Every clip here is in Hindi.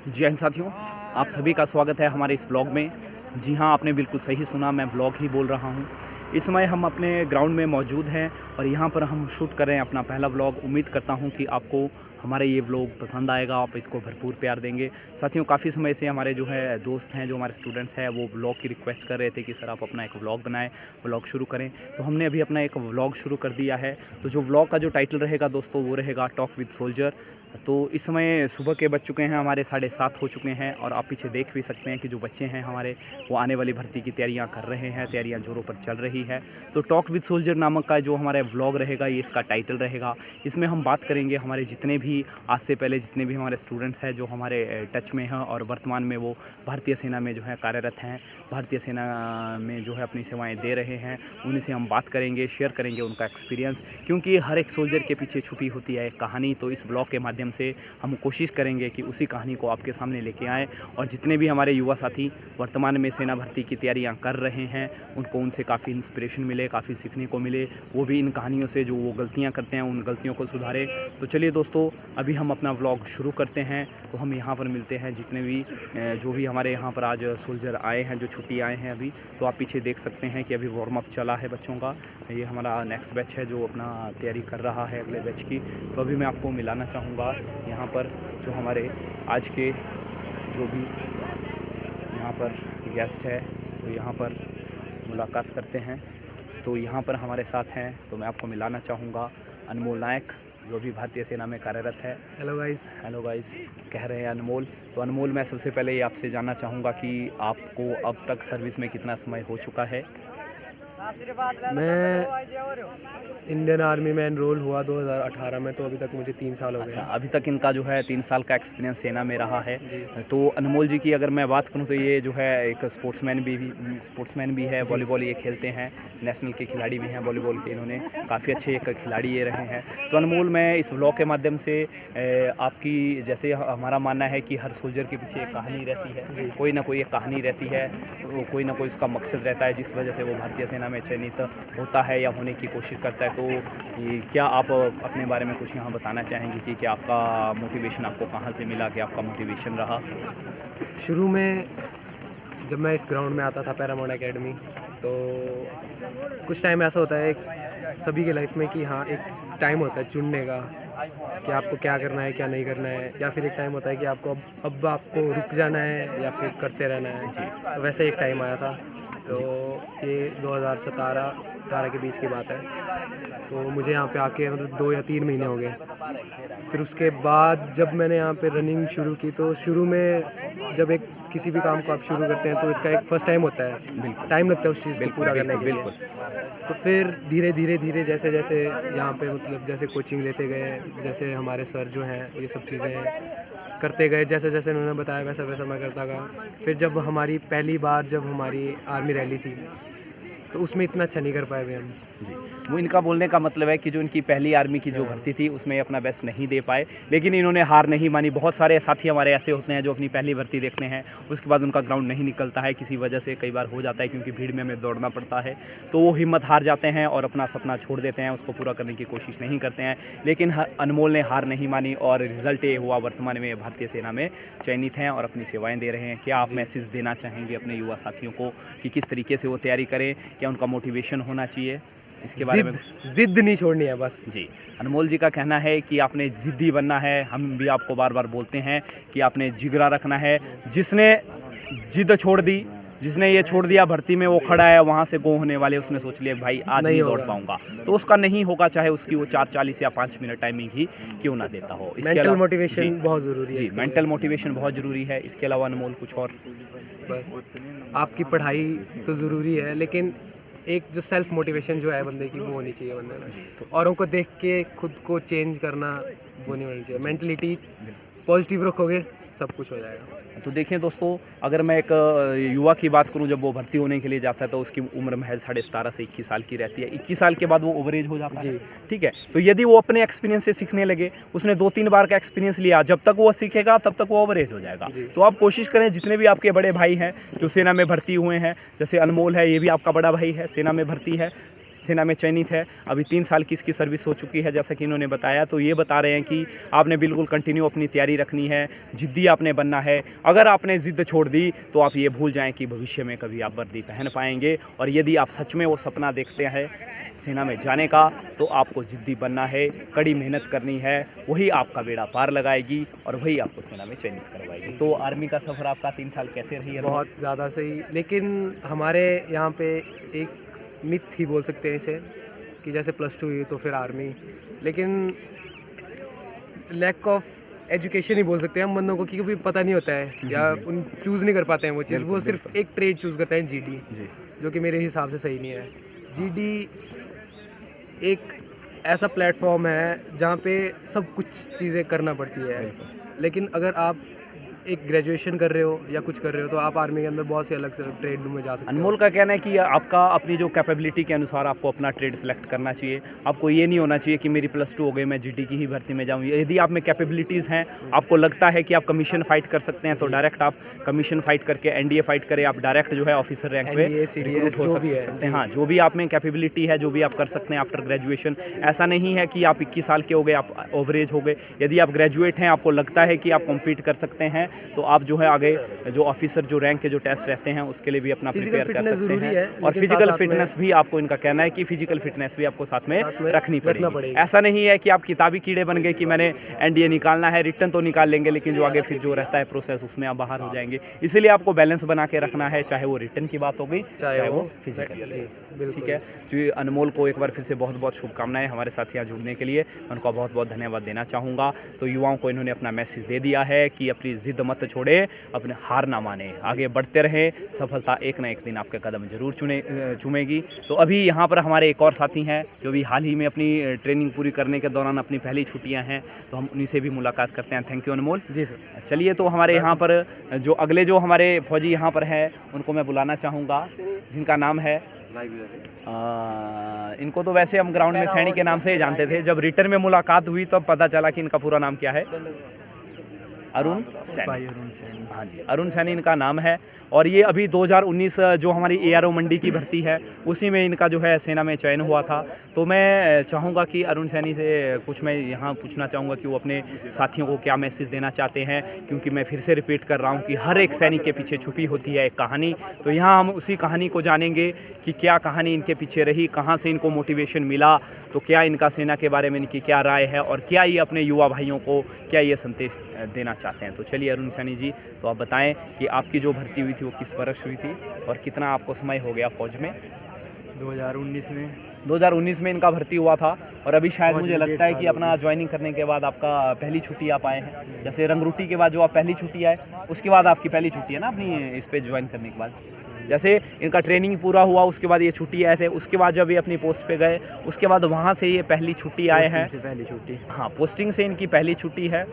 जय हिंद साथियों, आप सभी का स्वागत है हमारे इस ब्लॉग में। जी हाँ, आपने बिल्कुल सही सुना, मैं ब्लॉग ही बोल रहा हूँ। इस समय हम अपने ग्राउंड में मौजूद हैं और यहाँ पर हम शूट कर रहे हैं अपना पहला ब्लॉग। उम्मीद करता हूँ कि आपको हमारा ये ब्लॉग पसंद आएगा, आप इसको भरपूर प्यार देंगे। साथियों, काफ़ी समय से हमारे जो है दोस्त हैं, जो हमारे स्टूडेंट्स हैं, वो ब्लॉग की रिक्वेस्ट कर रहे थे कि सर आप अपना एक ब्लॉग बनाएं, ब्लॉग शुरू करें। तो हमने अभी अपना एक ब्लॉग शुरू कर दिया है। तो जो ब्लॉग का जो टाइटल रहेगा दोस्तों, वो रहेगा टॉक विद सोल्जर। तो इस समय सुबह के बज चुके हैं, हमारे 7:30 हो चुके हैं और आप पीछे देख भी सकते हैं कि जो बच्चे हैं हमारे, वो आने वाली भर्ती की तैयारियां कर रहे हैं, तैयारियां जोरों पर चल रही है। तो टॉक विद सोल्जर नामक का जो हमारा व्लॉग रहेगा, ये इसका टाइटल रहेगा। इसमें हम बात करेंगे हमारे जितने भी आज से पहले जितने भी हमारे स्टूडेंट्स हैं, जो हमारे टच में हैं और वर्तमान में वो भारतीय सेना में जो है कार्यरत हैं, भारतीय सेना में जो है अपनी सेवाएँ दे रहे हैं, उन्हीं से हम बात करेंगे, शेयर करेंगे उनका एक्सपीरियंस। क्योंकि हर एक सोल्जर के पीछे छुपी होती है एक कहानी। तो इस ब्लॉग के माध्यम से हम कोशिश करेंगे कि उसी कहानी को आपके सामने लेके आएँ और जितने भी हमारे युवा साथी वर्तमान में सेना भर्ती की तैयारियां कर रहे हैं, उनसे काफ़ी इंस्पिरेशन मिले, काफ़ी सीखने को मिले। वो भी इन कहानियों से जो वो गलतियां करते हैं, उन गलतियों को सुधारे। तो चलिए दोस्तों, अभी हम अपना व्लॉग शुरू करते हैं। तो हम यहाँ पर मिलते हैं जितने भी जो भी हमारे यहाँ पर आज सोल्जर आए हैं, जो छुट्टी आए हैं अभी। तो आप पीछे देख सकते हैं कि अभी वार्म अप चला है बच्चों का। ये हमारा नेक्स्ट बैच है जो अपना तैयारी कर रहा है अगले बैच की। तो अभी मैं आपको मिलाना चाहूँगा यहाँ पर जो हमारे आज के जो भी यहाँ पर गेस्ट है, तो यहाँ पर मुलाकात करते हैं। तो यहाँ पर हमारे साथ हैं, तो मैं आपको मिलाना चाहूँगा अनमोल नायक, जो भी भारतीय सेना में कार्यरत है। हेलो गाइस कह रहे हैं अनमोल। तो अनमोल, मैं सबसे पहले ये आपसे जानना चाहूँगा कि आपको अब तक सर्विस में कितना समय हो चुका है? मैं इंडियन आर्मी में एनरोल हुआ 2018 में, तो अभी तक मुझे 3 साल हो गए। अच्छा, अभी तक इनका जो है 3 साल का एक्सपीरियंस सेना में रहा है। जी। तो अनमोल जी की अगर मैं बात करूं तो ये जो है एक स्पोर्ट्समैन भी है, वॉलीबॉल ये खेलते हैं, नेशनल के खिलाड़ी भी हैं वॉलीबॉल के, इन्होंने काफ़ी अच्छे एक खिलाड़ी ये रहे हैं। तो अनमोल, मैं इस व्लॉग के माध्यम से आपकी, जैसे हमारा मानना है कि हर सोल्जर के पीछे एक कहानी रहती है, कोई ना कोई एक कहानी रहती है, कोई ना कोई उसका मकसद रहता है जिस वजह से वो भारतीय सेना में चयनित होता है या होने की कोशिश करता है। तो ये क्या आप अपने बारे में कुछ यहाँ बताना चाहेंगे कि क्या आपका मोटिवेशन आपको कहाँ से मिला, क्या आपका मोटिवेशन रहा? शुरू में जब मैं इस ग्राउंड में आता था पैरामाउंट एकेडमी, तो कुछ टाइम ऐसा होता है सभी के लाइफ में कि हाँ, एक टाइम होता है चुनने का कि आपको क्या करना है, क्या नहीं करना है, या फिर एक टाइम होता है कि आपको अब आपको रुक जाना है या फिर करते रहना है। जी। तो वैसे एक टाइम आया था। तो ये 2017-18 के बीच की बात है। तो मुझे यहाँ पे आके मतलब 2 या 3 महीने हो गए। फिर उसके बाद जब मैंने यहाँ पे रनिंग शुरू की, तो शुरू में जब एक किसी भी काम को आप शुरू करते हैं तो इसका एक फ़र्स्ट टाइम होता है, बिल्कुल, टाइम लगता है उस चीज़ को पूरा करने के लिए। बिल्कुल। तो फिर धीरे धीरे जैसे जैसे यहाँ पे मतलब जैसे कोचिंग लेते गए, जैसे हमारे सर जो हैं ये सब चीज़ें करते गए, जैसे जैसे उन्होंने बताया वैसा वैसा मैं करता गया। फिर जब हमारी पहली बार जब हमारी आर्मी रैली थी, तो उसमें इतना अच्छा नहीं कर पाए थे हम। जी, वो इनका बोलने का मतलब है कि जो इनकी पहली आर्मी की जो भर्ती थी उसमें ये अपना बेस्ट नहीं दे पाए, लेकिन इन्होंने हार नहीं मानी। बहुत सारे साथी हमारे ऐसे होते हैं जो अपनी पहली भर्ती देखते हैं, उसके बाद उनका ग्राउंड नहीं निकलता है, किसी वजह से कई बार हो जाता है क्योंकि भीड़ में हमें दौड़ना पड़ता है, तो वो हिम्मत हार जाते हैं और अपना सपना छोड़ देते हैं, उसको पूरा करने की कोशिश नहीं करते हैं। लेकिन अनमोल ने हार नहीं मानी और रिजल्ट ये हुआ, वर्तमान में भारतीय सेना में चयनित हैं और अपनी सेवाएँ दे रहे हैं। क्या आप मैसेज देना चाहेंगे अपने युवा साथियों को कि किस तरीके से वो तैयारी करें, क्या उनका मोटिवेशन होना चाहिए, इसके बारे में? जिद नहीं छोड़नी है बस। जी, अनमोल जी का कहना है कि आपने ज़िद्दी बनना है। हम भी आपको बार बार बोलते हैं कि आपने जिगरा रखना है। जिसने जिद छोड़ दी, जिसने ये छोड़ दिया भर्ती में, वो खड़ा है वहाँ से गो होने वाले, उसने सोच लिया भाई आज नहीं दौड़ पाऊंगा, तो उसका नहीं होगा, चाहे उसकी वो 4:40 या 5 मिनट टाइमिंग ही क्यों ना देता हो। मेंटल मोटिवेशन बहुत ज़रूरी है। जी, मेंटल मोटिवेशन बहुत ज़रूरी है। इसके अलावा अनमोल कुछ और? बस आपकी पढ़ाई तो ज़रूरी है, लेकिन एक जो सेल्फ मोटिवेशन जो है बंदे की, वो होनी चाहिए बंदे में। तो औरों को देख के खुद को चेंज करना वो नहीं होनी चाहिए। मेंटलिटी पॉजिटिव रखोगे, सब कुछ हो जाएगा। तो देखिए दोस्तों, अगर मैं एक युवा की बात करूं, जब वो भर्ती होने के लिए जाता है तो उसकी उम्र महज 17.5 से 21 साल की रहती है। 21 साल के बाद वो ओवरेज हो जाता है, ठीक है। तो यदि वो अपने एक्सपीरियंस से सीखने लगे, उसने 2-3 बार का एक्सपीरियंस लिया, जब तक वो सीखेगा तब तक वो ओवरेज हो जाएगा। तो आप कोशिश करें, जितने भी आपके बड़े भाई हैं जो सेना में भर्ती हुए हैं, जैसे अनमोल है, ये भी आपका बड़ा भाई है, सेना में भर्ती है, सेना में चयनित है। अभी 3 साल की इसकी सर्विस हो चुकी है जैसा कि इन्होंने बताया। तो ये बता रहे हैं कि आपने बिल्कुल कंटिन्यू अपनी तैयारी रखनी है, ज़िद्दी आपने बनना है। अगर आपने ज़िद्द छोड़ दी तो आप ये भूल जाएँ कि भविष्य में कभी आप वर्दी पहन पाएंगे। और यदि आप सच में वो सपना देखते हैं सेना में जाने का तो आपको ज़िद्दी बनना है, कड़ी मेहनत करनी है, वही आपका बेड़ा पार लगाएगी और वही आपको सेना में चयनित करवाएगी। तो आर्मी का सफ़र आपका 3 साल कैसे रही है? बहुत ज़्यादा सही, लेकिन हमारे यहाँ पे एक मिथ ही बोल सकते हैं इसे कि जैसे +2 हुई तो फिर आर्मी, लेकिन लैक ऑफ एजुकेशन ही बोल सकते हैं हम बंदों को, क्योंकि पता नहीं होता है या उन चूज़ नहीं कर पाते हैं वो चीज़। वो सिर्फ एक ट्रेड चूज़ करते हैं GD, जो कि मेरे हिसाब से सही नहीं है। GD एक ऐसा प्लेटफॉर्म है जहाँ पे सब कुछ चीज़ें करना पड़ती है, लेकिन अगर आप एक ग्रेजुएशन कर रहे हो या कुछ कर रहे हो तो आप आर्मी के अंदर बहुत से अलग से ट्रेड में जा सकते हो। अनमोल का कहना है कि आपका अपनी जो कैपेबिलिटी के अनुसार आपको अपना ट्रेड सेलेक्ट करना चाहिए। आपको ये नहीं होना चाहिए कि मेरी +2 हो गई मैं GD की ही भर्ती में जाऊँ। यदि आप में कैपेबिलिटीज़ हैं, आपको लगता है कि आप कमीशन फाइट कर सकते हैं तो डायरेक्ट आप कमीशन फाइट करके NDA फाइट करें, आप डायरेक्ट जो है ऑफिसर रैंक पे CDS हो जो भी है। सकते हैं। हाँ, जो भी आप में कैपेबिलिटी है, जो भी आप कर सकते हैं आफ्टर ग्रेजुएशन। ऐसा नहीं है कि आप 21 साल के हो गए, आप ओवरेज हो गए। यदि आप ग्रेजुएट हैं, आपको लगता है कि आप कॉम्पीट कर सकते हैं तो आप जो है आगे जो ऑफिसर जो रैंक के जो टेस्ट रहते हैं उसके लिए भी अपना प्रिपेयर कर सकते हैं। और फिजिकल फिटनेस भी आपको, इनका कहना है कि फिजिकल फिटनेस भी आपको साथ में रखनी पड़ेगी। ऐसा नहीं है कि आप किताबी कीड़े बन गए कि मैंने NDA निकालना है, रिटर्न तो निकाल लेंगे लेकिन जो आगे फिर जो रहता है प्रोसेस उसमें आप बाहर हो जाएंगे। इसीलिए आपको बैलेंस बना के रखना है, चाहे वो रिटर्न की बात हो गई चाहे वो फिजिकल। ठीक है जी, अनमोल को एक बार फिर से बहुत बहुत शुभकामनाएं हमारे साथ यहाँ जुड़ने के लिए। मैं उनका बहुत बहुत धन्यवाद देना चाहूँगा। तो युवाओं को इन्होंने अपना मैसेज दे दिया है कि अपनी ज़िद मत छोड़े, अपने हार ना माने, आगे बढ़ते रहें, सफलता एक ना एक दिन आपके कदम जरूर चूमेगी। तो अभी यहाँ पर हमारे एक और साथी हैं जो भी हाल ही में अपनी ट्रेनिंग पूरी करने के दौरान अपनी पहली छुट्टियाँ हैं, तो हम उन्हीं से भी मुलाकात करते हैं। Thank you Anmol. जी सर। चलिए, तो हमारे यहाँ पर जो अगले जो हमारे फौजी यहाँ पर हैं उनको मैं बुलाना चाहूँगा, जिनका नाम है इनको तो वैसे हम ग्राउंड में सैनिक के नाम से ही जानते थे। जब रिटर्न में मुलाकात हुई तब पता चला कि इनका पूरा नाम क्या है। अरुण सैनी। हाँ जी, अरुण सैनी इनका नाम है। और ये अभी 2019 जो हमारी ARO मंडी की भर्ती है उसी में इनका जो है सेना में चयन हुआ था। तो मैं चाहूँगा कि अरुण सैनी से कुछ मैं यहाँ पूछना चाहूँगा कि वो अपने साथियों को क्या मैसेज देना चाहते हैं, क्योंकि मैं फिर से रिपीट कर रहा हूँ कि हर एक सैनिक के पीछे छुपी होती है एक कहानी। तो यहाँ हम उसी कहानी को जानेंगे कि क्या कहानी इनके पीछे रही, कहाँ से इनको मोटिवेशन मिला, तो क्या इनका सेना के बारे में इनकी क्या राय है और क्या ये अपने युवा भाइयों को क्या ये संदेश देना चाहते हैं। तो चलिए अरुण सैनी जी, तो आप बताएं कि आपकी जो भर्ती हुई थी वो किस वर्ष हुई थी और कितना आपको समय हो गया फौज में? 2019 में इनका भर्ती हुआ था। और अभी शायद मुझे लगता है कि अपना ज्वाइनिंग करने के बाद आपका पहली छुट्टी आप आए हैं। जैसे रंगरूटी के बाद जो आप पहली छुट्टी आए उसके बाद आपकी पहली छुट्टी है ना अपनी इस पे ज्वाइन करने के बाद। जैसे इनका ट्रेनिंग पूरा हुआ उसके बाद ये छुट्टी आए थे, उसके बाद जब ये अपनी पोस्ट पे गए उसके बाद वहाँ से ये पहली छुट्टी आए हैं। पहली छुट्टी, हाँ, पोस्टिंग से इनकी पहली छुट्टी है।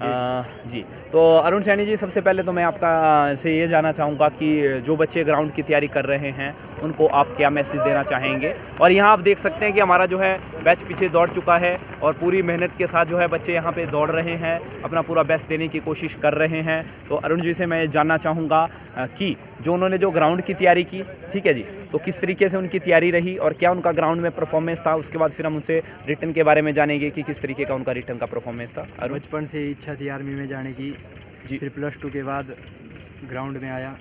जी, तो अरुण सैनी जी, सबसे पहले तो मैं आपका से ये जानना चाहूँगा कि जो बच्चे ग्राउंड की तैयारी कर रहे हैं उनको आप क्या मैसेज देना चाहेंगे। और यहाँ आप देख सकते हैं कि हमारा जो है बैच पीछे दौड़ चुका है और पूरी मेहनत के साथ जो है बच्चे यहाँ पे दौड़ रहे हैं, अपना पूरा बेस्ट देने की कोशिश कर रहे हैं। तो अरुण जी से मैं जानना चाहूँगा कि जो उन्होंने जो ग्राउंड की तैयारी की, ठीक है जी, तो किस तरीके से उनकी तैयारी रही और क्या उनका ग्राउंड में परफॉर्मेंस था। उसके बाद फिर हम उनसे रिटर्न के बारे में जानेंगे कि किस तरीके का उनका रिटर्न का परफॉर्मेंस था। बचपन से इच्छा थी आर्मी में जाने की जी, फिर +2 के बाद ग्राउंड में आया।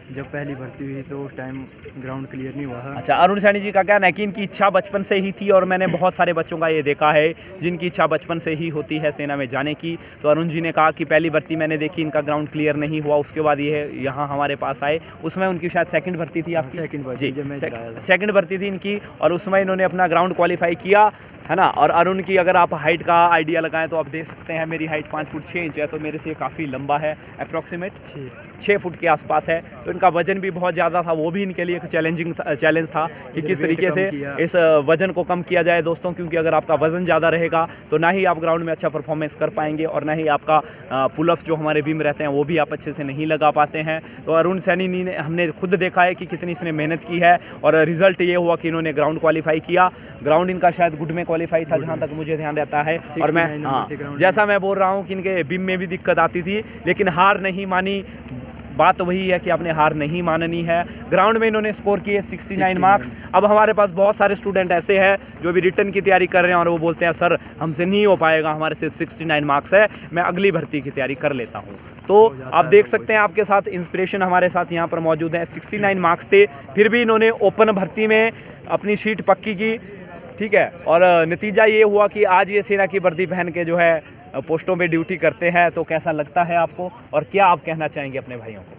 जब पहली भर्ती हुई तो उस टाइम ग्राउंड क्लियर नहीं हुआ था। अच्छा, अरुण सैनी जी का कहना है कि इनकी इच्छा बचपन से ही थी और मैंने बहुत सारे बच्चों का ये देखा है जिनकी इच्छा बचपन से ही होती है सेना में जाने की। तो अरुण जी ने कहा कि पहली भर्ती मैंने देखी, इनका ग्राउंड क्लियर नहीं हुआ, उसके बाद ये यहाँ हमारे पास आए, उसमें उनकी शायद सेकंड भर्ती थी आपकी। सेकंड भर्ती थी इनकी और उसमें इन्होंने अपना ग्राउंड क्वालिफाई किया, है ना। और अरुण की अगर आप हाइट का आइडिया लगाएं तो आप देख सकते हैं मेरी हाइट 5 फुट 6 इंच है, तो मेरे से काफ़ी लंबा है, अप्रॉक्सीमेट 6 फुट के आसपास है। तो इनका वजन भी बहुत ज़्यादा था, वो भी इनके लिए एक चैलेंज था कि किस तरीके से इस वजन को कम किया जाए दोस्तों, क्योंकि अगर आपका वजन ज़्यादा रहेगा तो ना ही आप ग्राउंड में अच्छा परफॉर्मेंस कर पाएंगे और ना ही आपका पुलअप्स जो हमारे बीम रहते हैं वो भी आप अच्छे से नहीं लगा पाते हैं। तो अरुण सैनी ने हमने खुद देखा है कि कितनी इसने मेहनत की है और रिजल्ट ये हुआ कि इन्होंने ग्राउंड क्वालिफाई किया। ग्राउंड इनका शायद गुड में क्वालिफाई था जहाँ तक मुझे ध्यान रहता है। और मैं जैसा मैं बोल रहा हूँ कि इनके बिम में भी दिक्कत आती थी लेकिन हार नहीं मानी, बात वही है कि आपने हार नहीं माननी है। ग्राउंड में इन्होंने स्कोर किए 69 मार्क्स। अब हमारे पास बहुत सारे स्टूडेंट ऐसे हैं जो भी रिटर्न की तैयारी कर रहे हैं और वो बोलते हैं सर हमसे नहीं हो पाएगा, हमारे सिर्फ 69 मार्क्स है, मैं अगली भर्ती की तैयारी कर लेता हूँ। तो आप देख सकते हैं आपके साथ इंस्पिरेशन हमारे साथ यहाँ पर मौजूद है। 69 मार्क्स थे, फिर भी इन्होंने ओपन भर्ती में अपनी सीट पक्की की, ठीक है। और नतीजा ये हुआ कि आज ये सेना की वर्दी पहन के जो है पोस्टों पे ड्यूटी करते हैं। तो कैसा लगता है आपको और क्या आप कहना चाहेंगे अपने भाइयों को?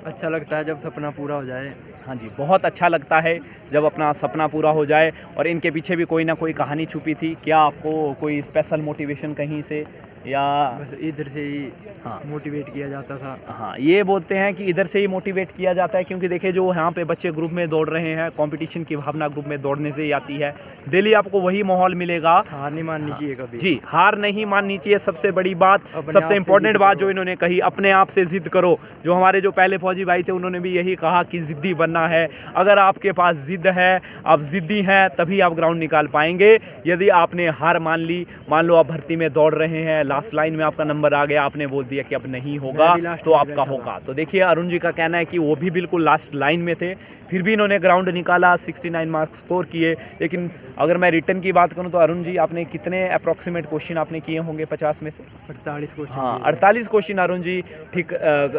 अच्छा लगता है जब सपना पूरा हो जाए। हाँ जी, बहुत अच्छा लगता है जब अपना सपना पूरा हो जाए। और इनके पीछे भी कोई ना कोई कहानी छुपी थी। क्या आपको कोई स्पेशल मोटिवेशन कहीं से या बस इधर से ही हाँ मोटिवेट किया जाता था। हाँ, ये बोलते हैं कि इधर से ही मोटिवेट किया जाता है, क्योंकि देखिए जो यहाँ पे बच्चे ग्रुप में दौड़ रहे हैं, कंपटीशन की भावना ग्रुप में दौड़ने से ही आती है। डेली आपको वही माहौल मिलेगा। हार नहीं माननी चाहिए कभी। जी, हार नहीं माननी चाहिए, सबसे बड़ी बात, अपने आप सबसे से इम्पोर्टेंट जिद बात करो। जो इन्होंने कही, अपने आप से जिद करो। जो हमारे जो पहले फौजी भाई थे उन्होंने भी यही कहा कि जिद्दी बनना है। अगर आपके पास जिद है, आप जिद्दी हैं, तभी आप ग्राउंड निकाल पाएंगे। यदि आपने हार मान ली, मान लो आप भर्ती में दौड़ रहे हैं, लास्ट लाइन में आपका नंबर आ गया, आपने बोल दिया कि अब नहीं होगा, तो आपका होगा। तो देखिए अरुण जी का कहना है कि वो भी बिल्कुल लास्ट लाइन में थे, फिर भी इन्होंने ग्राउंड निकाला, 69 मार्क्स स्कोर किए। लेकिन अगर मैं रिटर्न की बात करूं तो अरुण जी आपने कितने अप्रॉक्सीमेट क्वेश्चन आपने किए होंगे 50 में से? 48 क्वेश्चन। हाँ, 48 क्वेश्चन अरुण जी ठीक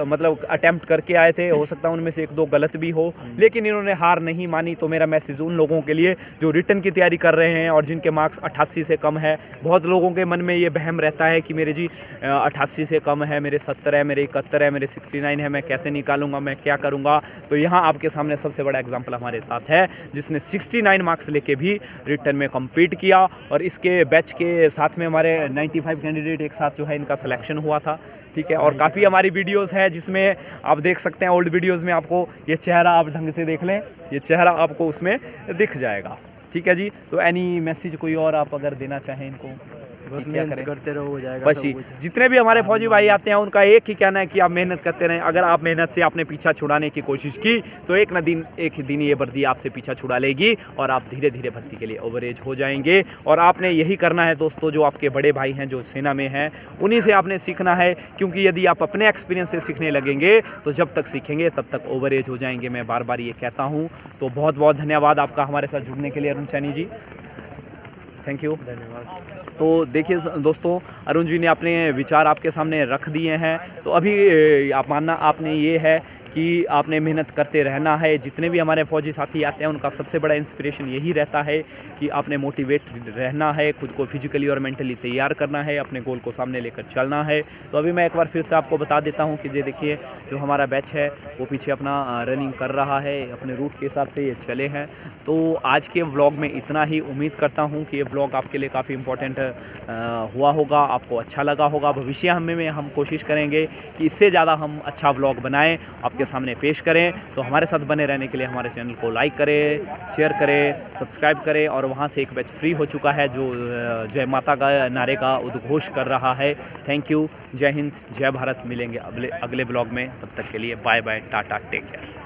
मतलब अटेम्प्ट करके आए थे। हो सकता है उनमें से 1-2 गलत भी हो, लेकिन इन्होंने हार नहीं मानी। तो मेरा मैसेज उन लोगों के लिए जो रिटर्न की तैयारी कर रहे हैं और जिनके मार्क्स 88 से कम है। बहुत लोगों के मन में ये वहम रहता है कि मेरे जी 88 से कम है, मेरे 70 है, मेरे 71 है, मेरे 69 है, मैं कैसे निकालूंगा, मैं क्या करूंगा। तो यहाँ आपके सामने सबसे बड़ा एग्जाम्पल हमारे साथ है, जिसने 69 मार्क्स लेके भी रिटर्न में कम्पीट किया। और इसके बैच के साथ में हमारे 95 कैंडिडेट एक साथ जो है इनका सिलेक्शन हुआ था, ठीक है। और काफ़ी हमारी वीडियोस है जिसमें आप देख सकते हैं, ओल्ड वीडियोस में आपको ये चेहरा आप ढंग से देख लें, ये चेहरा आपको उसमें दिख जाएगा, ठीक है जी। तो एनी मैसेज कोई और आप अगर देना चाहें इनको? बस क्या मेहनत करें? करते रहो, हो जाएगा बस सब ही कुछ। जितने भी हमारे फौजी भाई आते हैं उनका एक ही कहना है कि आप मेहनत करते रहें। अगर आप मेहनत से आपने पीछा छुड़ाने की कोशिश की तो एक ही दिन ये वर्दी आपसे पीछा छुड़ा लेगी और आप धीरे धीरे भर्ती के लिए ओवरेज हो जाएंगे। और आपने यही करना है दोस्तों, जो आपके बड़े भाई हैं जो सेना में हैं उन्हीं से आपने सीखना है, क्योंकि यदि आप अपने एक्सपीरियंस से सीखने लगेंगे तो जब तक सीखेंगे तब तक ओवरेज हो जाएंगे। मैं बार बार ये कहता हूँ। तो बहुत बहुत धन्यवाद आपका हमारे साथ जुड़ने के लिए अरुण सैनी जी, थैंक यू, धन्यवाद। तो देखिए दोस्तों, अरुण जी ने अपने विचार आपके सामने रख दिए हैं। तो अभी आप मानना आपने ये है कि आपने मेहनत करते रहना है। जितने भी हमारे फौजी साथी आते हैं उनका सबसे बड़ा इंस्पिरेशन यही रहता है कि आपने मोटिवेट रहना है, खुद को फिजिकली और मेंटली तैयार करना है, अपने गोल को सामने लेकर चलना है। तो अभी मैं एक बार फिर से आपको बता देता हूं कि ये देखिए जो हमारा बैच है वो पीछे अपना रनिंग कर रहा है, अपने रूट के हिसाब से ये चले हैं। तो आज के व्लॉग में इतना ही। उम्मीद करता हूँ कि ये व्लॉग आपके लिए काफ़ी इंपॉर्टेंट हुआ होगा, आपको अच्छा लगा होगा। भविष्य में हम कोशिश करेंगे कि इससे ज़्यादा हम अच्छा व्लॉग बनाएं, आपके सामने पेश करें। तो हमारे साथ बने रहने के लिए हमारे चैनल को लाइक करें, शेयर करें, सब्सक्राइब करें। और वहाँ से एक बैच फ्री हो चुका है जो जय माता का नारे का उद्घोष कर रहा है। थैंक यू, जय हिंद, जय भारत। मिलेंगे अगले ब्लॉग में, तब तक के लिए bye bye, tata, take care.